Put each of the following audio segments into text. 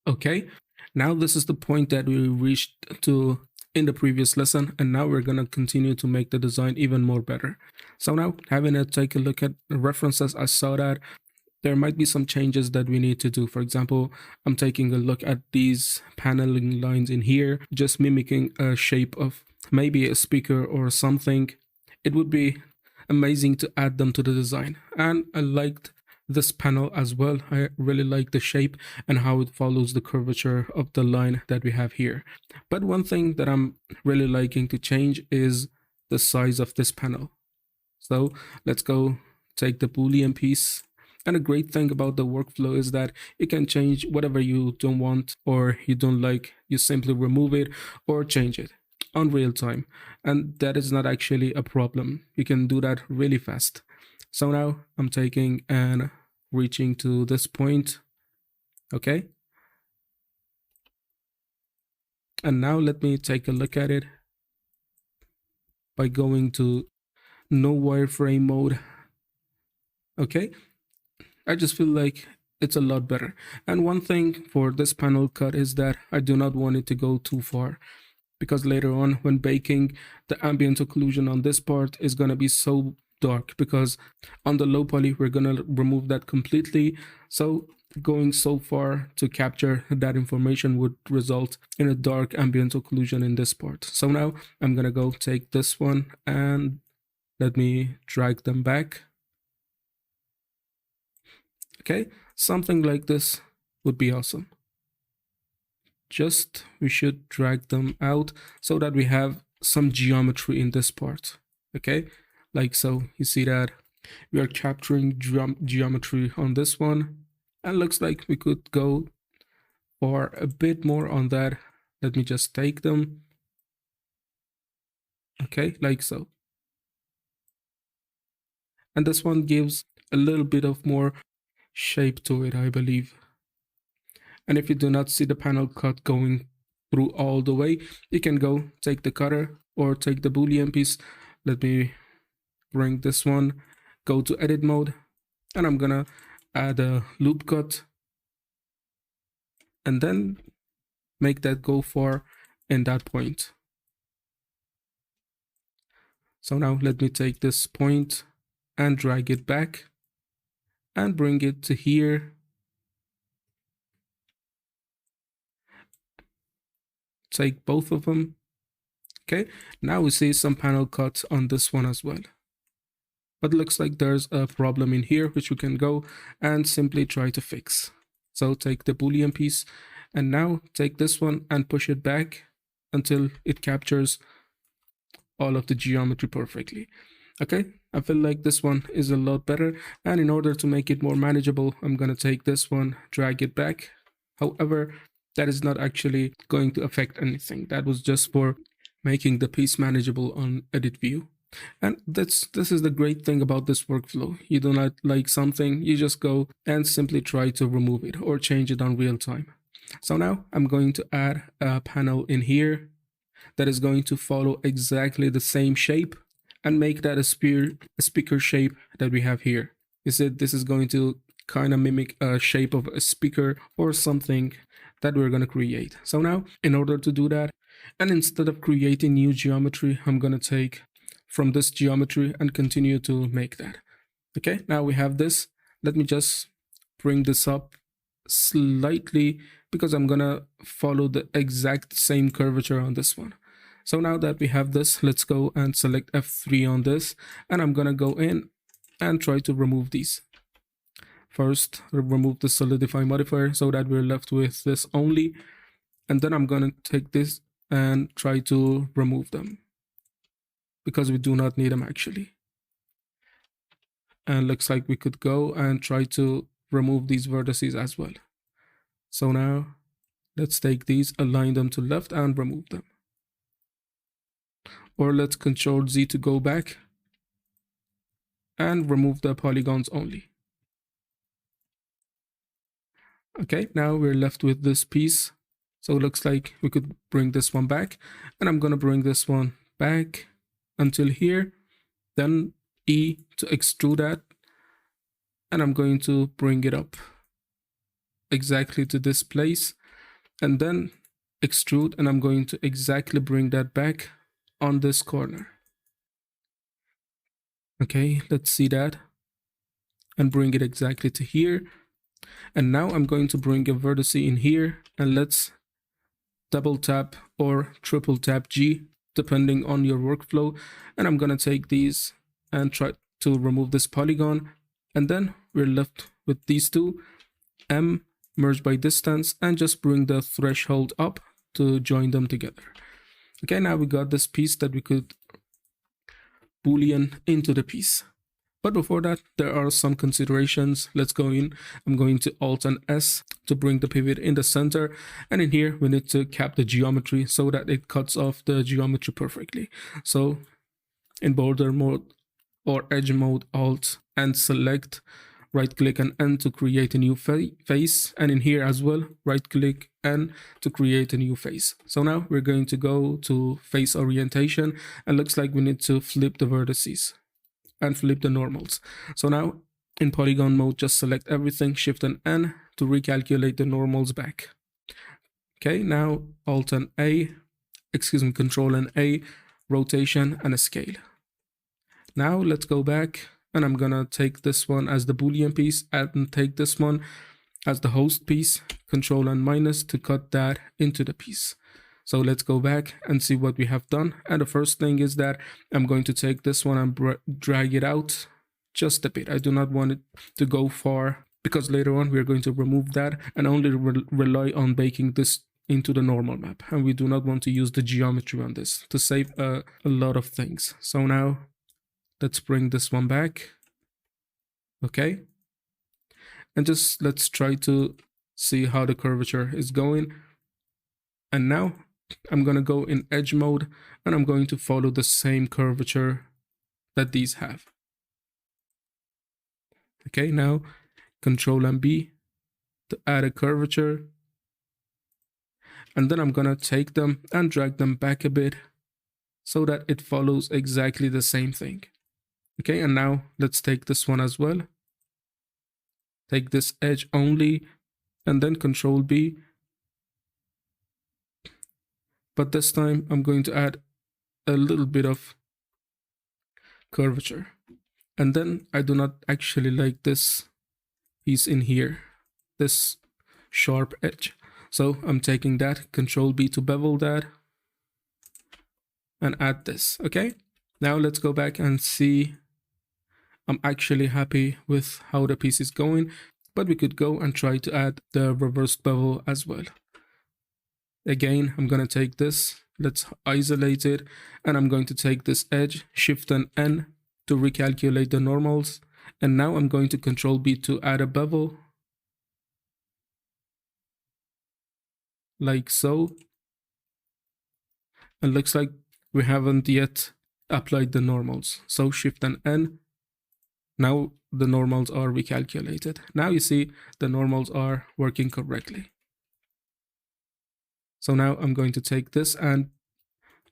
Okay, now this is the point that we reached to in the previous lesson, and now we're gonna continue to make the design even more better. So now, having a take a look at the references, I saw that there might be some changes that we need to do. For example, I'm taking a look at these paneling lines in here, just mimicking a shape of maybe a speaker or something. It would be amazing to add them to the design. And I liked this panel as well. I really like the shape and how it follows the curvature of the line that we have here. But one thing that I'm really liking to change is the size of this panel. So let's go take the Boolean piece. And a great thing about the workflow is that you can change whatever you don't want or you don't like. You simply remove it or change it on real time. And that is not actually a problem. You can do that really fast. So now I'm taking and reaching to this point. Okay. And now let me take a look at it by going to no wireframe mode. Okay. I just feel like it's a lot better. And one thing for this panel cut is that I do not want it to go too far, because later on when baking, the ambient occlusion on this part is going to be so dark, because on the low poly we're going to remove that completely. So going so far to capture that information would result in a dark ambient occlusion in this part. So now I'm going to go take this one and let me drag them back. Okay, something like this would be awesome. Just we should drag them out so that we have some geometry in this part. Okay, like so. You see that we are capturing geometry on this one, and looks like we could go for a bit more on that. Let me just take them. Okay, like so. And this one gives a little bit of more shape to it, I believe. And if you do not see the panel cut going through all the way, you can go take the cutter or take the Boolean piece. Let me bring this one, go to edit mode, and I'm gonna add a loop cut and then make that go for in that point. So now let me take this point and drag it back and bring it to here. Take both of them. Okay, now we see some panel cuts on this one as well. But it looks like there's a problem in here, which we can go and simply try to fix. So take the Boolean piece and now take this one and push it back until it captures all of the geometry perfectly. Okay, I feel like this one is a lot better. And in order to make it more manageable, I'm gonna take this one, drag it back. However, that is not actually going to affect anything. That was just for making the piece manageable on edit view. And this is the great thing about this workflow. You do not like something, you just go and simply try to remove it or change it on real time. So now I'm going to add a panel in here that is going to follow exactly the same shape and make that a speaker shape that we have here. You said this is going to kind of mimic a shape of a speaker or something that we're going to create. So now in order to do that, and instead of creating new geometry, I'm going to take from this geometry and continue to make that. Okay, now we have this. Let me just bring this up slightly because I'm gonna follow the exact same curvature on this one. So now that we have this, let's go and select F3 on this, and I'm gonna go in and try to remove these. First, remove the solidify modifier so that we're left with this only, and then I'm gonna take this and try to remove them because we do not need them actually. And looks like we could go and try to remove these vertices as well. So now let's take these, align them to left and remove them. Or let's Control Z to go back and remove the polygons only. Okay, now we're left with this piece. So it looks like we could bring this one back, and I'm gonna bring this one back until here, then E to extrude that, and I'm going to bring it up exactly to this place, and then extrude, and I'm going to exactly bring that back on this corner. Okay, let's see that, and bring it exactly to here. And now I'm going to bring a vertex in here, and let's double tap or triple tap G depending on your workflow, and I'm gonna take these and try to remove this polygon, and then we're left with these two, M, merge by distance, and just bring the threshold up to join them together. Okay, now we got this piece that we could boolean into the piece. But before that, there are some considerations. Let's go in. I'm going to Alt and S to bring the pivot in the center. And in here, we need to cap the geometry so that it cuts off the geometry perfectly. So in border mode or edge mode, Alt and select, right click and N to create a new face. And in here as well, right click N to create a new face. So now we're going to go to face orientation, and looks like we need to flip the vertices and flip the normals. So now in polygon mode, just select everything, Shift and N to recalculate the normals back. Okay, now Alt and A, Control and A, rotation and a scale. Now let's go back, and I'm gonna take this one as the Boolean piece and take this one as the host piece, Control and minus to cut that into the piece. So let's go back and see what we have done. And the first thing is that I'm going to take this one and drag it out just a bit. I do not want it to go far, because later on we're going to remove that and only rely on baking this into the normal map. And we do not want to use the geometry on this to save a lot of things. So now let's bring this one back. Okay. And just let's try to see how the curvature is going. And now I'm going to go in edge mode, and I'm going to follow the same curvature that these have. Okay, now Control and B to add a curvature. And then I'm going to take them and drag them back a bit so that it follows exactly the same thing. Okay, and now let's take this one as well. Take this edge only, and then Control B. But this time I'm going to add a little bit of curvature. And then I do not actually like this piece in here, this sharp edge. So I'm taking that, Control B to bevel that, and add this. Okay, now let's go back and see. I'm actually happy with how the piece is going, but we could go and try to add the reverse bevel as well. Again, I'm going to take this, let's isolate it, and I'm going to take this edge, Shift and N to recalculate the normals. And now I'm going to Control B to add a bevel, like so. And looks like we haven't yet applied the normals. So Shift and N. Now the normals are recalculated. Now you see the normals are working correctly. So now I'm going to take this and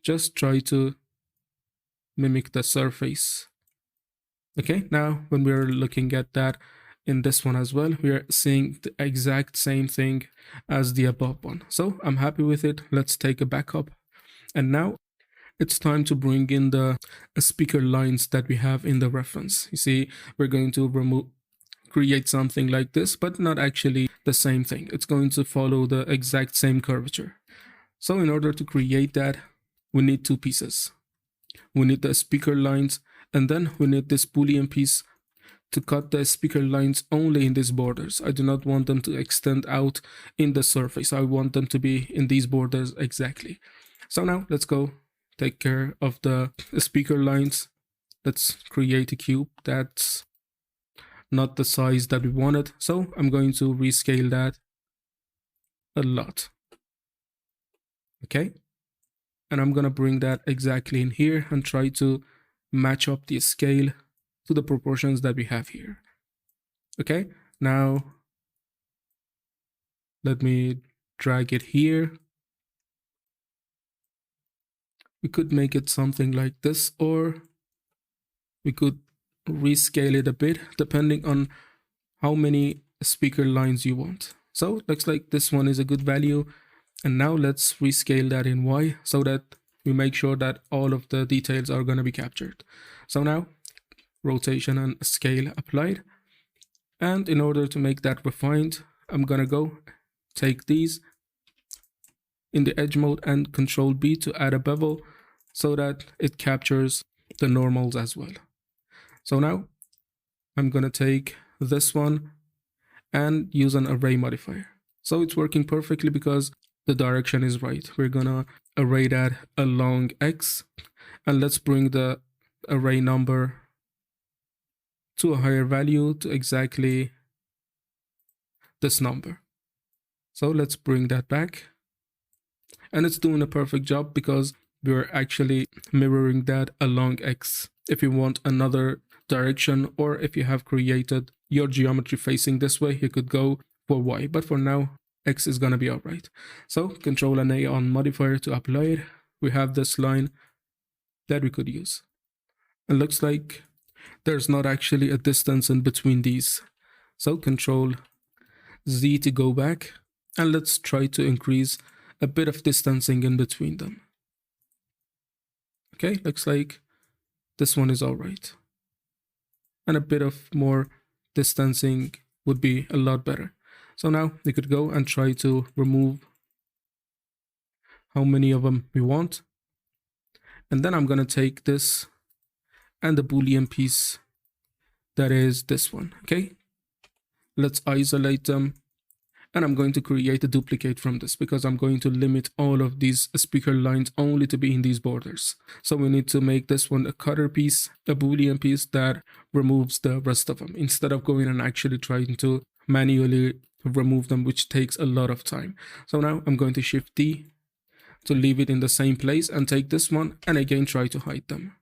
just try to mimic the surface. Okay, now when we're looking at that in this one as well, we are seeing the exact same thing as the above one. So I'm happy with it. Let's take a backup. And now it's time to bring in the speaker lines that we have in the reference. You see, we're going to create something like this, but not actually the same thing. It's going to follow the exact same curvature. So in order to create that, we need two pieces. We need the speaker lines, and then we need this Boolean piece to cut the speaker lines only in these borders. I do not want them to extend out in the surface. I want them to be in these borders exactly. So now let's go take care of the speaker lines. Let's create a cube that's not the size that we wanted. So I'm going to rescale that a lot. Okay, and I'm gonna bring that exactly in here and try to match up the scale to the proportions that we have here. Okay, now let me drag it here. We could make it something like this, or we could rescale it a bit depending on how many speaker lines you want. So it looks like this one is a good value. And now let's rescale that in Y so that we make sure that all of the details are going to be captured. So now rotation and scale applied. And in order to make that refined, I'm going to go take these in the edge mode and Control B to add a bevel so that it captures the normals as well. So now I'm going to take this one and use an array modifier. So it's working perfectly because the direction is right. We're going to array that along X, and let's bring the array number to a higher value to exactly this number. So let's bring that back. And it's doing a perfect job because we're actually mirroring that along X. If you want another direction, or if you have created your geometry facing this way, you could go for Y, but for now X is gonna be all right. So Control and A on modifier to apply it. We have this line that we could use. It looks like there's not actually a distance in between these. So Control Z to go back, and let's try to increase a bit of distancing in between them. Okay, looks like this one is all right. And a bit of more distancing would be a lot better. So now we could go and try to remove how many of them we want. And then I'm going to take this and the Boolean piece that is this one. Okay, let's isolate them. And I'm going to create a duplicate from this because I'm going to limit all of these speaker lines only to be in these borders. So we need to make this one a cutter piece, a Boolean piece that removes the rest of them, instead of going and actually trying to manually remove them, which takes a lot of time. So now I'm going to Shift D to leave it in the same place and take this one and again try to hide them.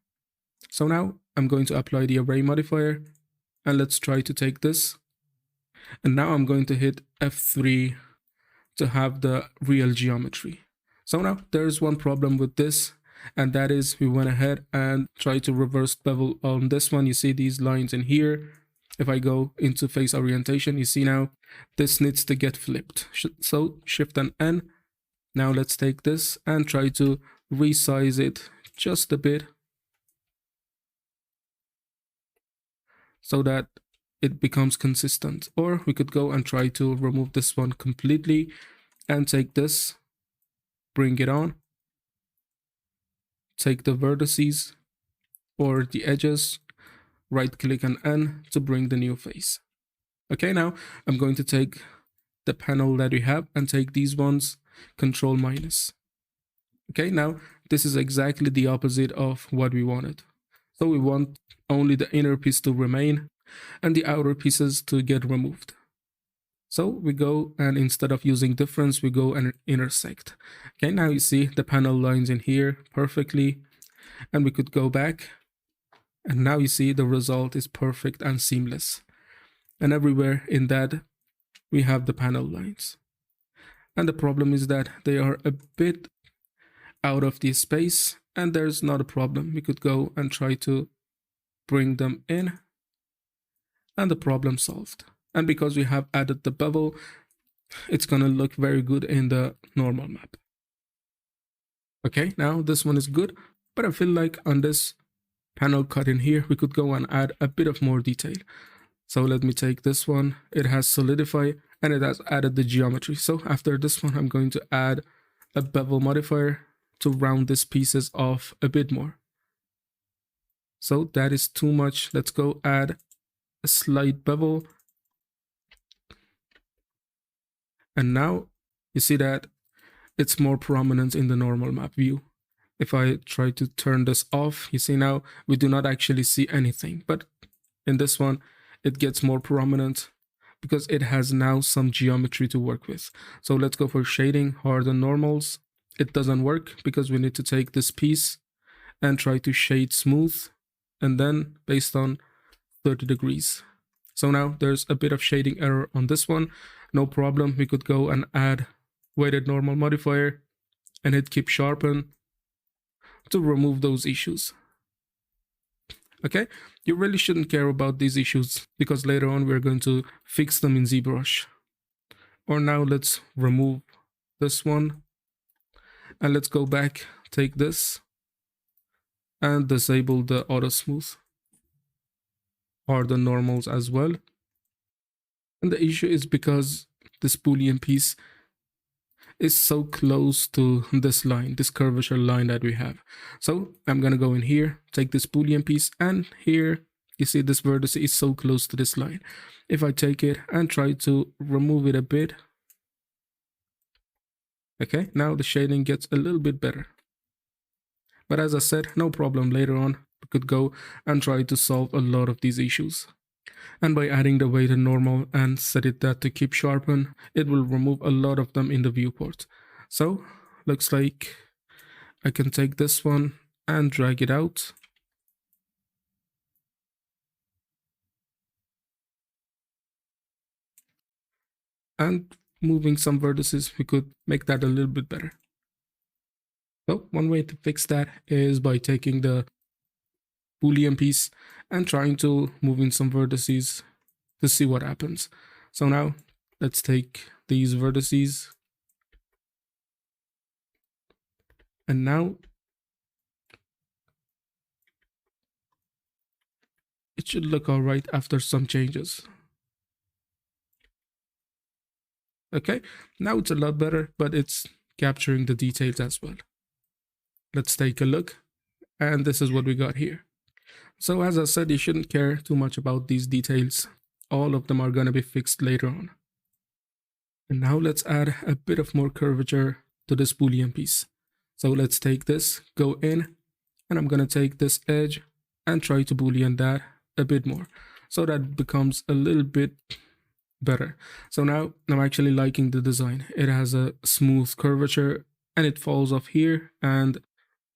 So now I'm going to apply the array modifier, and let's try to take this. And now I'm going to hit F3 to have the real geometry. So now there's one problem with this, and that is we went ahead and tried to reverse bevel on this one. You see these lines in here. If I go into face orientation, you see now this needs to get flipped. So Shift and N. Now let's take this and try to resize it just a bit so that it becomes consistent. Or we could go and try to remove this one completely and take this, bring it on, take the vertices or the edges, right click and N to bring the new face. Okay, now I'm going to take the panel that we have and take these ones, Control minus. Okay, now this is exactly the opposite of what we wanted. So we want only the inner piece to remain and the outer pieces to get removed. So we go and instead of using difference, we go and intersect. Okay, now you see the panel lines in here perfectly, and we could go back, and now you see the result is perfect and seamless. And everywhere in that, we have the panel lines. And the problem is that they are a bit out of the space, and there's not a problem. We could go and try to bring them in, and the problem solved. And because we have added the bevel, it's gonna look very good in the normal map. Okay, now this one is good, but I feel like on this panel cut in here, we could go and add a bit of more detail. So let me take this one. It has solidify and it has added the geometry. So after this one, I'm going to add a bevel modifier to round these pieces off a bit more. So that is too much. Let's go add a slight bevel. And now you see that it's more prominent in the normal map view. If I try to turn this off, you see now we do not actually see anything. But in this one, it gets more prominent because it has now some geometry to work with. So let's go for shading, harden normals. It doesn't work because we need to take this piece and try to shade smooth, and then based on 30 degrees. So now there's a bit of shading error on this one. No problem. We could go and add weighted normal modifier and hit keep sharpen to remove those issues. Okay, you really shouldn't care about these issues because later on we're going to fix them in ZBrush. Or now let's remove this one And let's go back, take this and disable the auto smooth or the normals as well. And the issue is because this Boolean piece is so close to this line, this curvature line that we have. So I'm gonna go in here, take this Boolean piece, and here you see this vertex is so close to this line. If I take it and try to remove it a bit, okay, now the shading gets a little bit better. But as I said, no problem, later on we could go and try to solve a lot of these issues. And by adding the weight and normal and set it that to keep sharpen, it will remove a lot of them in the viewport. So looks like I can take this one and drag it out. And moving some vertices, we could make that a little bit better. So one way to fix that is by taking the Boolean piece and trying to move in some vertices to see what happens. So now let's take these vertices, and now it should look all right after some changes. Okay, now it's a lot better, but it's capturing the details as well. Let's take a look, and this is what we got here. So as I said, you shouldn't care too much about these details. All of them are going to be fixed later on. And now let's add a bit of more curvature to this Boolean piece. So let's take this, go in, and I'm going to take this edge and try to Boolean that a bit more so that it becomes a little bit better. So now I'm actually liking the design. It has a smooth curvature and it falls off here and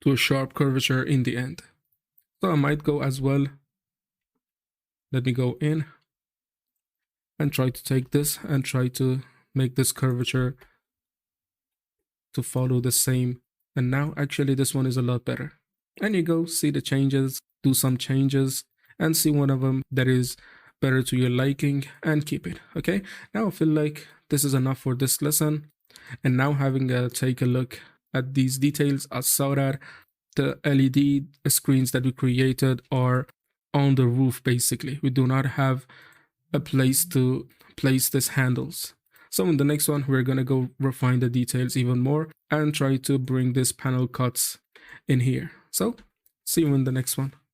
to a sharp curvature in the end. So I might go as well. Let me go in and try to take this and try to make this curvature to follow the same. And now actually this one is a lot better. And you go see the changes, do some changes and see one of them that is better to your liking and keep it. Okay, now I feel like this is enough for this lesson. And now having a take a look at these details, I saw that the LED screens that we created are on the roof. Basically, we do not have a place to place these handles. So in the next one, we're gonna go refine the details even more and try to bring this panel cuts in here. So see you in the next one.